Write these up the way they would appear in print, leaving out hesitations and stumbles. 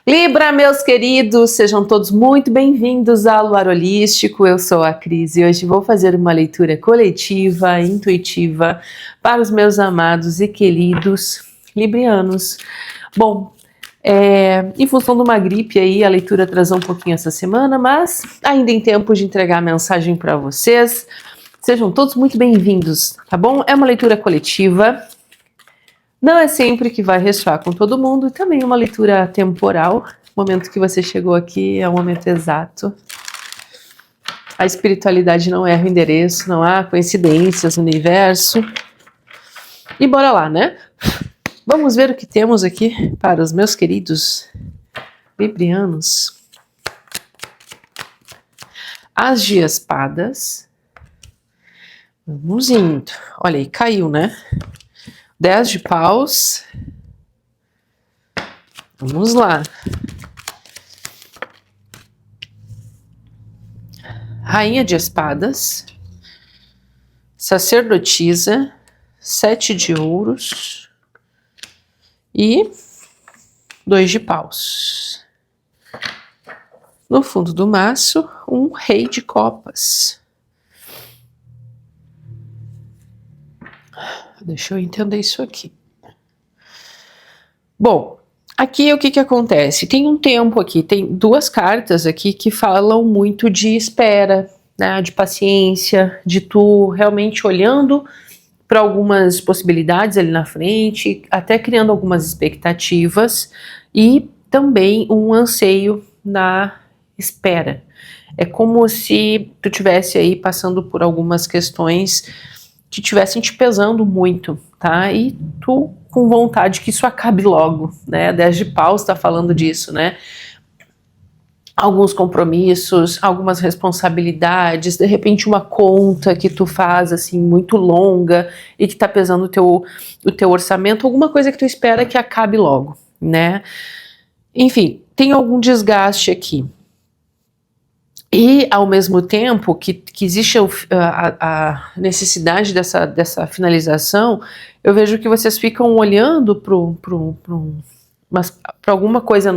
Libra, meus queridos, sejam todos muito bem-vindos ao Luar Holístico. Eu sou a Cris e hoje vou fazer uma leitura coletiva, intuitiva, para os meus amados e queridos librianos. Bom, em função de uma gripe aí, a leitura atrasou um pouquinho essa semana, mas ainda em tempo de entregar a mensagem para vocês. Sejam todos muito bem-vindos, tá bom? É uma leitura coletiva. Não é sempre que vai ressoar com todo mundo, e também uma leitura temporal. O momento que você chegou aqui é o momento exato. A espiritualidade não erra o endereço, não há coincidências no universo. E bora lá, né? Vamos ver o que temos aqui para os meus queridos librianos. As de espadas. Vamos indo. Olha aí, caiu, né? 10 de paus. Vamos lá. Rainha de espadas. Sacerdotisa. 7 de ouros. E 2 de paus. No fundo do maço, um rei de copas. Deixa eu entender isso aqui. Bom, aqui o que acontece? Tem um tempo aqui, tem duas cartas aqui que falam muito de espera, né, de paciência, de tu realmente olhando para algumas possibilidades ali na frente, até criando algumas expectativas e também um anseio na espera. É como se tu tivesse aí passando por algumas questões que estivessem te pesando muito, tá? E tu com vontade que isso acabe logo, né? 10 de paus tá falando disso, né? Alguns compromissos, algumas responsabilidades, de repente uma conta que tu faz assim muito longa e que tá pesando o teu orçamento, alguma coisa que tu espera que acabe logo, né? Enfim, tem algum desgaste aqui. E, ao mesmo tempo que existe a necessidade dessa finalização, eu vejo que vocês ficam olhando para alguma coisa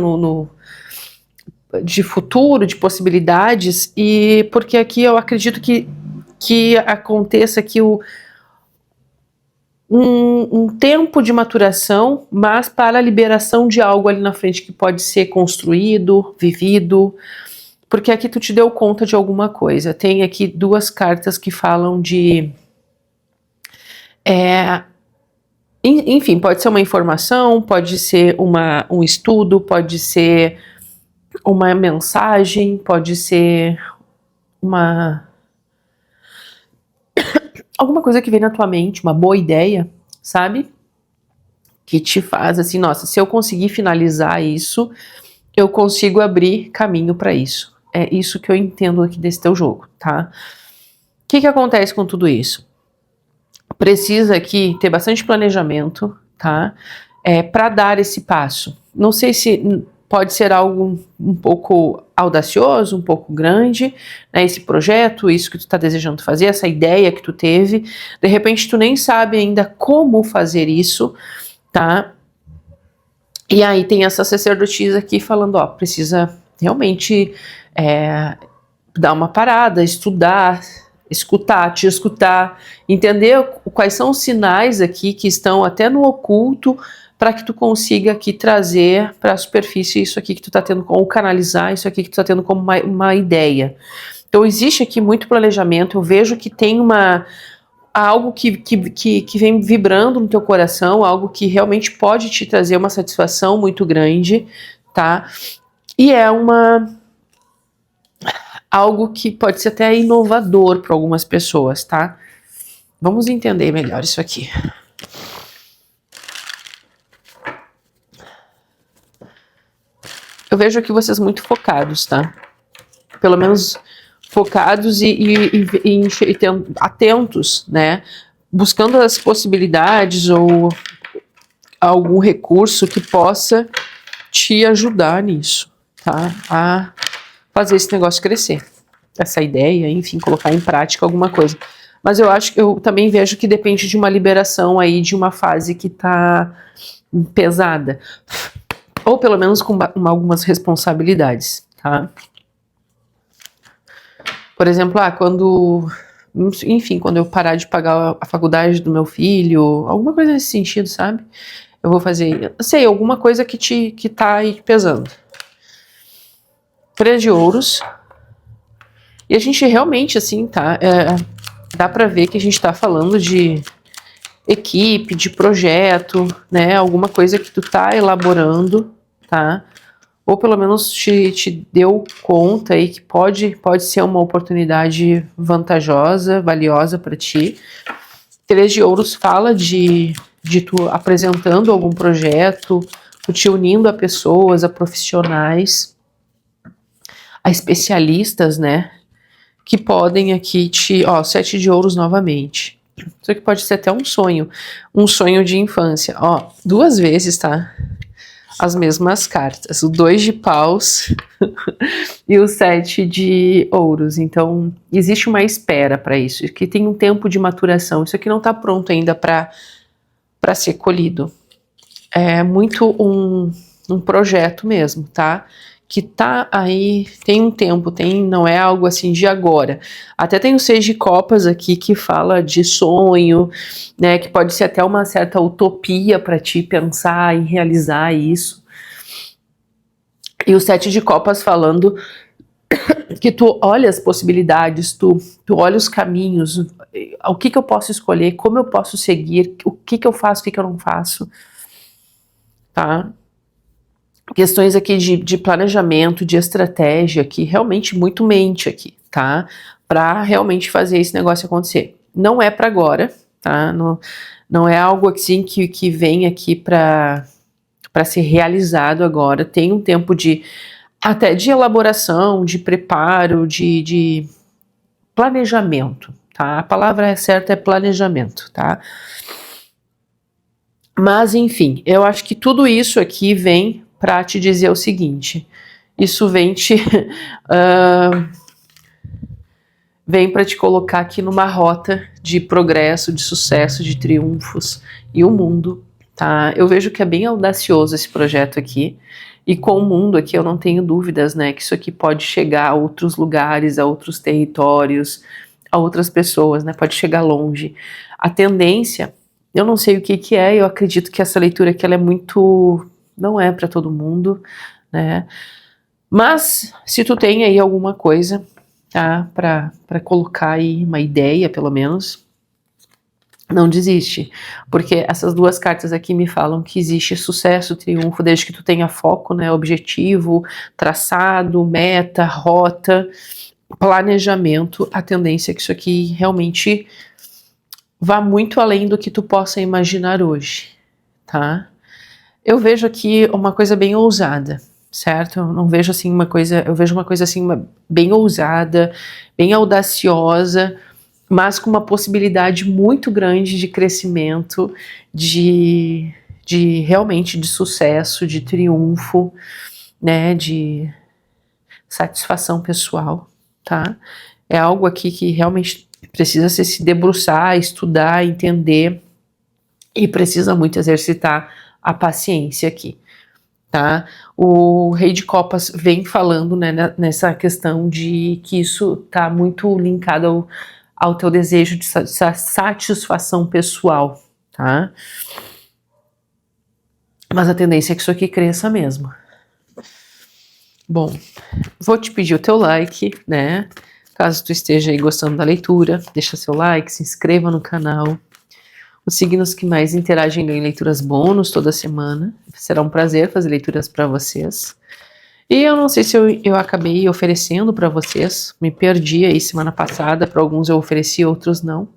de futuro, de possibilidades, e porque aqui eu acredito que aconteça aqui um tempo de maturação, mas para a liberação de algo ali na frente que pode ser construído, vivido, porque aqui tu te deu conta de alguma coisa. Tem aqui duas cartas que falam de... enfim, pode ser uma informação, pode ser um estudo, pode ser uma mensagem, pode ser alguma coisa que vem na tua mente, uma boa ideia, sabe? Que te faz assim, nossa, se eu conseguir finalizar isso, eu consigo abrir caminho para isso. É isso que eu entendo aqui desse teu jogo, tá? O que acontece com tudo isso? Precisa aqui ter bastante planejamento, tá? Para dar esse passo. Não sei se pode ser algo um pouco audacioso, um pouco grande, né? Esse projeto, isso que tu tá desejando fazer, essa ideia que tu teve. De repente tu nem sabe ainda como fazer isso, tá? E aí tem essa sacerdotisa aqui falando, ó, precisa realmente dar uma parada, estudar, te escutar, entender quais são os sinais aqui que estão até no oculto para que tu consiga aqui trazer para a superfície isso aqui que tu tá tendo, ou canalizar isso aqui que tu tá tendo como uma ideia. Então existe aqui muito planejamento, eu vejo que tem algo que vem vibrando no teu coração, algo que realmente pode te trazer uma satisfação muito grande, tá? E é algo que pode ser até inovador para algumas pessoas, tá? Vamos entender melhor isso aqui. Eu vejo aqui vocês muito focados, tá? Pelo menos focados e atentos, né? Buscando as possibilidades ou algum recurso que possa te ajudar nisso, tá? A fazer esse negócio crescer. Essa ideia, enfim, colocar em prática alguma coisa. Mas eu também vejo que depende de uma liberação aí, de uma fase que tá pesada. ou pelo menos com algumas responsabilidades, tá? Por exemplo, quando eu parar de pagar a faculdade do meu filho, alguma coisa nesse sentido, sabe? Eu vou fazer, sei, alguma coisa que tá aí pesando. 3 de ouros. E a gente realmente, assim, tá, dá pra ver que a gente tá falando de equipe, de projeto, né? Alguma coisa que tu tá elaborando, tá? Ou pelo menos te deu conta aí que pode ser uma oportunidade vantajosa, valiosa para ti. 3 de ouros fala de tu apresentando algum projeto, tu te unindo a pessoas, a profissionais, a especialistas, né? Que podem aqui 7 de ouros novamente. Isso aqui pode ser até um sonho de infância. 2 vezes, tá? As mesmas cartas, o 2 de paus e o 7 de ouros. Então, existe uma espera para isso, que tem um tempo de maturação. Isso aqui não está pronto ainda para ser colhido. É muito um projeto mesmo, tá? Que tá aí, tem um tempo, não é algo assim de agora. Até tem o 6 de copas aqui que fala de sonho, né, que pode ser até uma certa utopia para ti pensar em realizar isso. E o 7 de copas falando que tu olha as possibilidades, tu olha os caminhos, o que eu posso escolher, como eu posso seguir, o que eu faço, o que eu não faço, tá? Questões aqui de planejamento, de estratégia, aqui, realmente muito mente aqui, tá? Para realmente fazer esse negócio acontecer. Não é para agora, tá? Não é algo assim que vem aqui para ser realizado agora. Tem um tempo até de elaboração, de preparo, de planejamento, tá? A palavra certa é planejamento, tá? Mas, enfim, eu acho que tudo isso aqui vem para te dizer o seguinte, isso vem vem para te colocar aqui numa rota de progresso, de sucesso, de triunfos e o mundo, tá? Eu vejo que é bem audacioso esse projeto aqui, e com o mundo aqui eu não tenho dúvidas, né, que isso aqui pode chegar a outros lugares, a outros territórios, a outras pessoas, né, pode chegar longe. A tendência, eu não sei o que é, eu acredito que essa leitura aqui ela é muito... não é para todo mundo, né? Mas se tu tem aí alguma coisa, tá? Para colocar aí uma ideia, pelo menos, não desiste, porque essas 2 cartas aqui me falam que existe sucesso, triunfo, desde que tu tenha foco, né? Objetivo, traçado, meta, rota, planejamento. A tendência é que isso aqui realmente vá muito além do que tu possa imaginar hoje, tá? Eu vejo aqui uma coisa bem ousada, certo? Eu não vejo assim eu vejo uma coisa assim bem ousada, bem audaciosa, mas com uma possibilidade muito grande de crescimento, de realmente de sucesso, de triunfo, né, de satisfação pessoal, tá? É algo aqui que realmente precisa se debruçar, estudar, entender, e precisa muito exercitar a paciência aqui, tá? O Rei de Copas vem falando, né, nessa questão de que isso tá muito linkado ao teu desejo de satisfação pessoal, tá? Mas a tendência é que isso aqui cresça mesmo. Bom, vou te pedir o teu like, né? Caso tu esteja aí gostando da leitura, deixa seu like, se inscreva no canal. Os signos que mais interagem ganham leituras bônus toda semana. Será um prazer fazer leituras para vocês. E eu não sei se eu acabei oferecendo para vocês. Me perdi aí semana passada. Para alguns eu ofereci, outros não.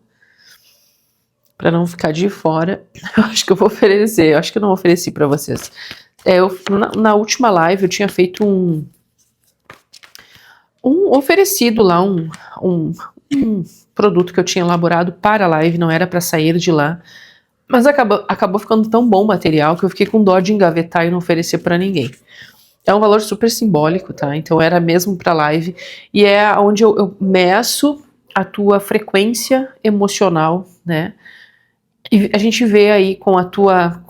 Para não ficar de fora, eu acho que eu vou oferecer. Eu acho que eu não ofereci para vocês. Na última live eu tinha feito um oferecido lá, um produto que eu tinha elaborado para a live, não era para sair de lá, mas acabou ficando tão bom o material que eu fiquei com dó de engavetar e não oferecer para ninguém. É um valor super simbólico, tá? Então era mesmo para live, e é onde eu meço a tua frequência emocional, né? E a gente vê aí com a tua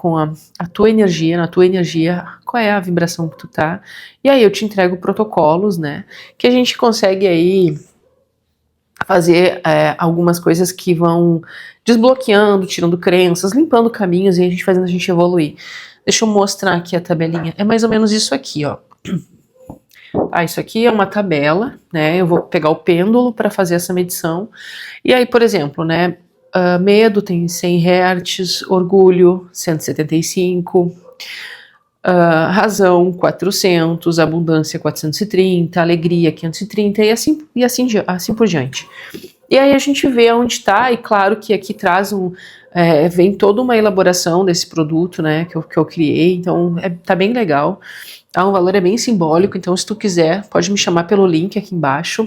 energia, na tua energia, qual é a vibração que tu tá, e aí eu te entrego protocolos, né, que a gente consegue aí fazer algumas coisas que vão desbloqueando, tirando crenças, limpando caminhos e a gente fazendo a gente evoluir. Deixa eu mostrar aqui a tabelinha. É mais ou menos isso aqui, ó. Isso aqui é uma tabela, né? Eu vou pegar o pêndulo para fazer essa medição. E aí, por exemplo, né? Medo tem 100 Hz, orgulho 175, razão 400, abundância 430, alegria 530 e assim por diante. E aí a gente vê onde está, e claro que aqui traz vem toda uma elaboração desse produto, né, que eu criei, então tá bem legal. O valor é bem simbólico, então se tu quiser, pode me chamar pelo link aqui embaixo.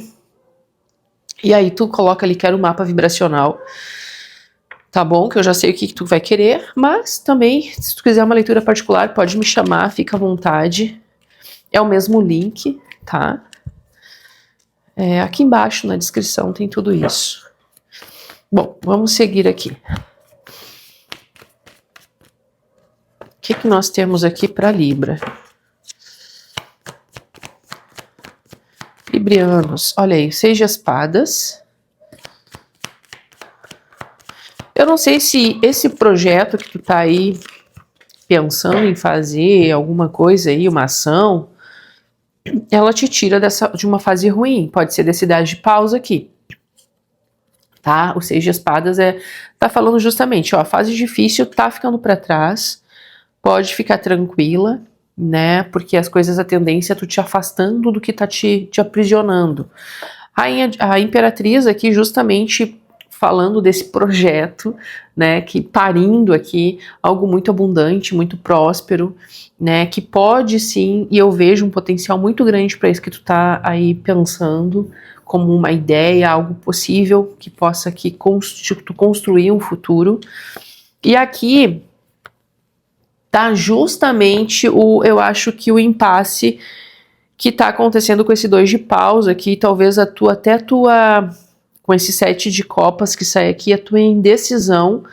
E aí tu coloca ali, quero o mapa vibracional, tá bom? Que eu já sei o que tu vai querer, mas também, se tu quiser uma leitura particular, pode me chamar, fica à vontade. É o mesmo link, tá? Aqui embaixo na descrição tem tudo isso. Bom, vamos seguir aqui. O que nós temos aqui para Libra? Librianos, olha aí, 6 de espadas. Eu não sei se esse projeto que tu tá aí pensando em fazer, alguma coisa aí, uma ação, ela te tira de uma fase ruim, pode ser dessa idade de pausa aqui, tá? O 6 de espadas tá falando justamente, ó, a fase difícil tá ficando para trás, pode ficar tranquila, né? Porque as coisas, a tendência é tu te afastando do que tá te aprisionando. A Imperatriz aqui justamente falando desse projeto, né, que parindo aqui algo muito abundante, muito próspero, né, que pode sim, e eu vejo um potencial muito grande para isso que tu tá aí pensando, como uma ideia, algo possível que possa aqui tu construir um futuro. E aqui tá justamente eu acho que o impasse que tá acontecendo com esse 2 de paus aqui, talvez com esse 7 de copas que sai aqui, a tua indecisão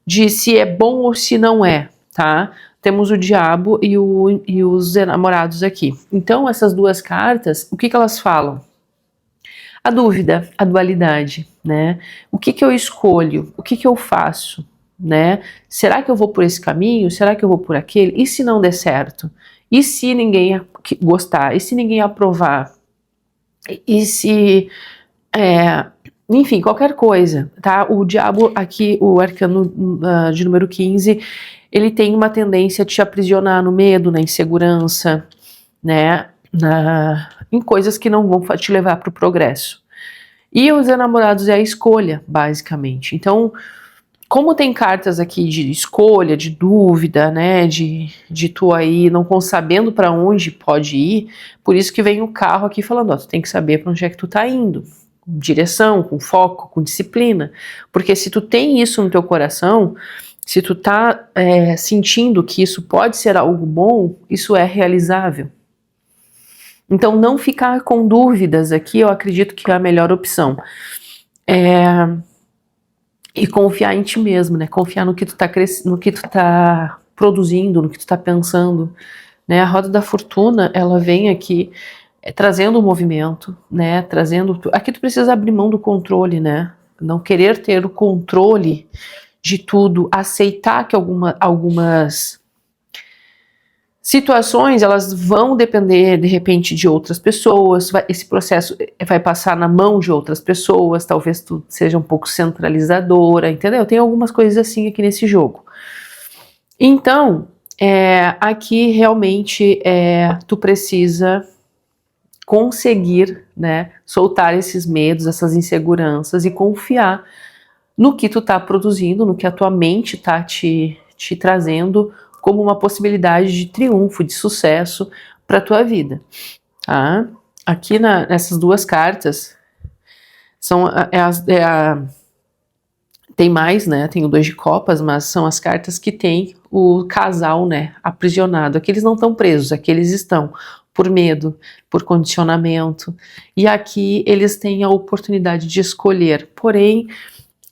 de se é bom ou se não é, tá? Temos o diabo e os enamorados aqui. Então, essas duas cartas, o que elas falam? A dúvida, a dualidade, né? O que eu escolho? O que eu faço? Né? Será que eu vou por esse caminho? Será que eu vou por aquele? E se não der certo? E se ninguém gostar? E se ninguém aprovar? E se... enfim, qualquer coisa, tá? O diabo aqui, o arcano de número 15, ele tem uma tendência a te aprisionar no medo, na insegurança, né? Em coisas que não vão te levar para o progresso. E os enamorados é a escolha, basicamente. Então, como tem cartas aqui de escolha, de dúvida, né, de tu aí não sabendo para onde pode ir, por isso que vem o carro aqui falando, ó, tu tem que saber para onde é que tu tá indo, com direção, com foco, com disciplina, porque se tu tem isso no teu coração, se tu tá sentindo que isso pode ser algo bom, isso é realizável. Então não ficar com dúvidas aqui, eu acredito que é a melhor opção. E confiar em ti mesmo, né? Confiar no que tu tá produzindo, no que tu tá pensando, né? A roda da fortuna, ela vem aqui trazendo o movimento, né? Aqui tu precisa abrir mão do controle, né? Não querer ter o controle de tudo, aceitar que algumas situações, elas vão depender, de repente, de outras pessoas, esse processo vai passar na mão de outras pessoas, talvez tu seja um pouco centralizadora, entendeu? Tem algumas coisas assim aqui nesse jogo. Então, aqui realmente tu precisa conseguir, né, soltar esses medos, essas inseguranças e confiar no que tu tá produzindo, no que a tua mente tá te trazendo como uma possibilidade de triunfo, de sucesso para a tua vida, tá? Aqui nessas duas cartas, tem mais, né? Tem o 2 de copas, mas são as cartas que tem o casal, né? Aprisionado. Aqui eles não estão presos, aqui eles estão por medo, por condicionamento. E aqui eles têm a oportunidade de escolher. Porém,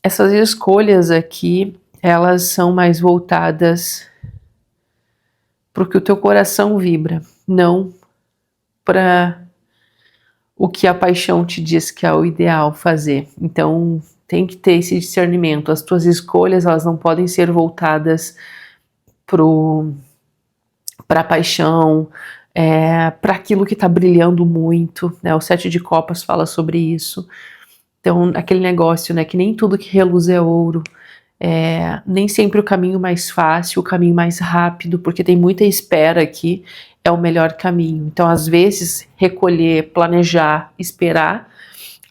essas escolhas aqui, elas são mais voltadas porque o teu coração vibra, não para o que a paixão te diz que é o ideal fazer. Então tem que ter esse discernimento. As tuas escolhas, elas não podem ser voltadas para a paixão, para aquilo que está brilhando muito, né? O 7 de copas fala sobre isso. Então, aquele negócio, né, que nem tudo que reluz é ouro, nem sempre o caminho mais fácil, o caminho mais rápido, porque tem muita espera aqui, é o melhor caminho. Então, às vezes, recolher, planejar, esperar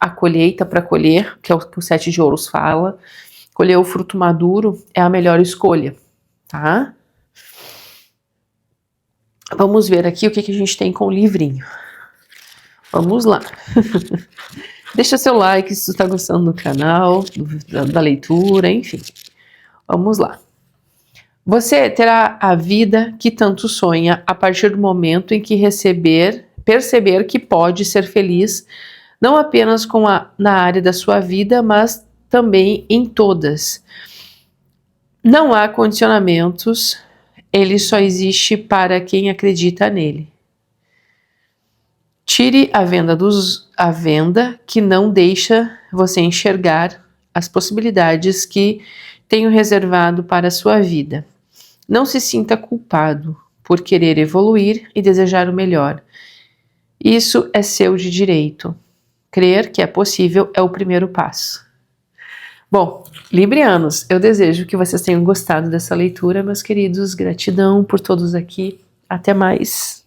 a colheita para colher, que é o que o 7 de ouros fala, colher o fruto maduro é a melhor escolha, tá? Vamos ver aqui o que a gente tem com o livrinho. Vamos lá. Deixa seu like se você está gostando do canal, da leitura, enfim. Vamos lá. Você terá a vida que tanto sonha a partir do momento em que perceber que pode ser feliz, não apenas na área da sua vida, mas também em todas. Não há condicionamentos, ele só existe para quem acredita nele. Tire a venda que não deixa você enxergar as possibilidades que tenho reservado para a sua vida. Não se sinta culpado por querer evoluir e desejar o melhor. Isso é seu de direito. Crer que é possível é o primeiro passo. Bom, librianos, eu desejo que vocês tenham gostado dessa leitura, meus queridos. Gratidão por todos aqui. Até mais.